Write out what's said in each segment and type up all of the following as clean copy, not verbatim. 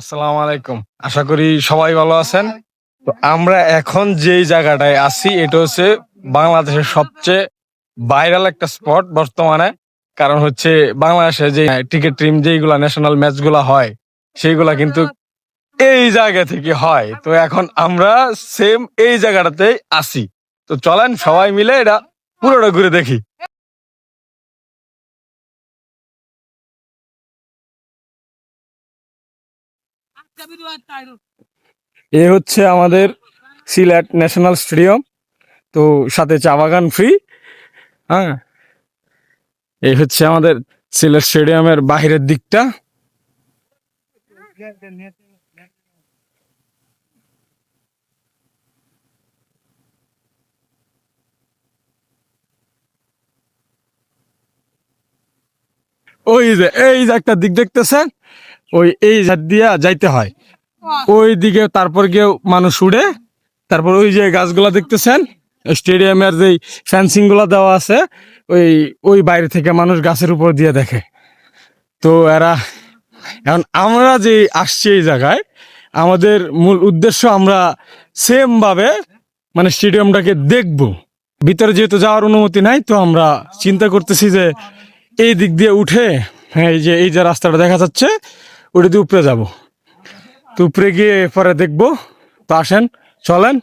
আসসালামু আলাইকুম। আশা করি সবাই ভালো আছেন। তো আমরা এখন যেই জায়গাটায় আছি এটা হচ্ছে বাংলাদেশের সবচেয়ে ভাইরাল একটা স্পট বর্তমানে। কারণ হচ্ছে বাংলাদেশে যে ক্রিকেট টিম যেইগুলা ন্যাশনাল ম্যাচ গুলা হয় সেইগুলা কিন্তু এই জায়গা থেকে হয়। তো এখন আমরা সেম এই জায়গাটাতেই আছি। তো চলেন সবাই মিলে এটা পুরোটা ঘুরে দেখি। এ হচ্ছে আমাদের সিলেট ন্যাশনাল স্টেডিয়াম। তো সাথে চা বাগান ফ্রি। হ্যাঁ, এই হচ্ছে আমাদের সিলেট স্টেডিয়ামের বাহিরের দিকটা। ওই যে এই যে একটা দিক দেখতেছেন, ওই এই জাত দিয়া যাইতে হয় ওই দিকে, তারপর গিয়ে মানুষ উড়ে। তারপর ওই যে গাছগুলা দেখতেছেন, স্টেডিয়ামের যে ফেন্সিং গুলা দেওয়া আছে, ওই ওই বাইরে থেকে মানুষ গাছের উপর দিয়ে দেখে। তো এরা এখন আমরা যে আসছি এই জায়গায়, আমাদের মূল উদ্দেশ্য আমরা সেম ভাবে মানে স্টেডিয়ামটাকে দেখব। ভিতরে যেহেতু যাওয়ার অনুমতি নাই, তো আমরা চিন্তা করতেছি যে এই দিক দিয়ে উঠে, হ্যাঁ, এই যে রাস্তাটা দেখা যাচ্ছে ওটা দিয়ে উপরে যাব। তো উপরে গিয়ে পরে দেখবো। তো আসেন, চলেন।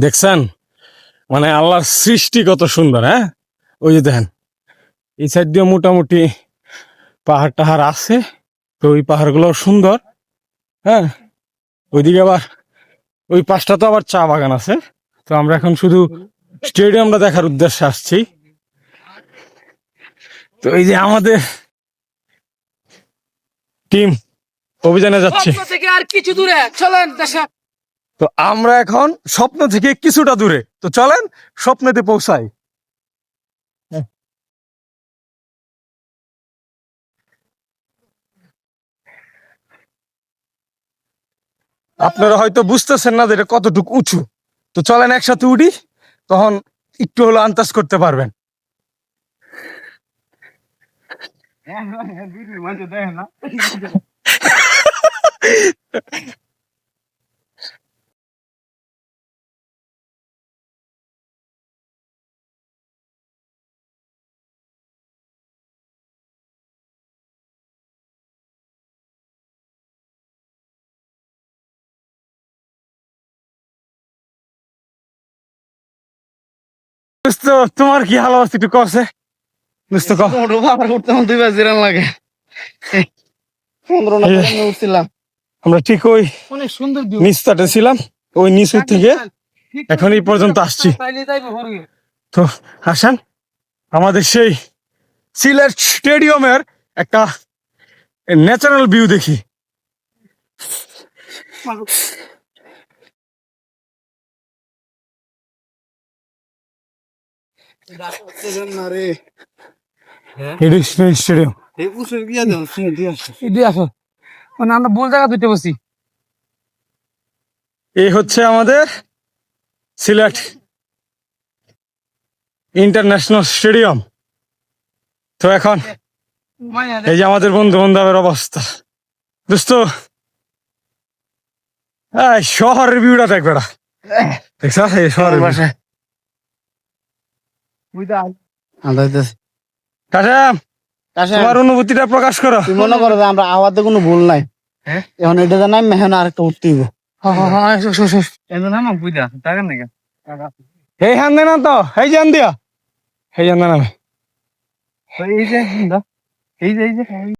দেখছেন মানে আল্লাহর সৃষ্টি কত সুন্দর। হ্যাঁ, ওই যে দেখেন এই সাইড দিয়ে মোটামুটি পাহাড় টাহাড় আছে। তো ওই পাহাড়গুলো সুন্দর। হ্যাঁ, ওইদিকে আবার ওই পাশটা তো আবার চা বাগান আছে। তো আমরা এখন শুধু স্টেডিয়ামটা দেখার উদ্দেশ্যে আসছি। তো এই যে আমাদের টিম অভিযানে যাচ্ছে। থেকে আর কিছু দূরে চলেন দেশে। তো আমরা এখন স্বপ্ন থেকে কিছুটা দূরে। তো চলেন স্বপ্নেতে পৌঁছাই। আপনারা হয়তো বুঝতেছেন না যে এটা কতটুকু উঁচু। তো চলেন একসাথে উঠি, তখন একটু হলো আন্দাজ করতে পারবেন। তো তোমার কি হাল অবস্থা একটু করছে বুঝতে কম। দুইবার জিরান লাগে। উঠছিলাম আমরা ঠিক ওই অনেক সুন্দর নিচটাতে ছিলাম, ওই নিচু থেকে এখন এই পর্যন্ত আসছি। তো আসেন আমাদের সেই সিলেট স্টেডিয়ামের একটা ন্যাচারাল ভিউ দেখি। স্টেডিয়াম মানে আমরা ভুল জায়গা দুইটা বসি। এই হচ্ছে আমাদের সিলেট ইন্টারন্যাশনাল স্টেডিয়াম। তো এখন এই যে আমাদের বন্ধু বান্ধবের অবস্থা, দোস্ত শহরের ভিউটা দেখ বেড়া, দেখছ এই শহরের view। কাশেম, তোমার অনুভূতিটা প্রকাশ করো। তুই মনে করো যে আমরা আওয়াজে কোনো ভুল নাই। এখন এটা জানাই মেহন আর একটা উঠতে হইব। এই হান দে না তো, এই যে হান দিয়া, এই জান না এই যে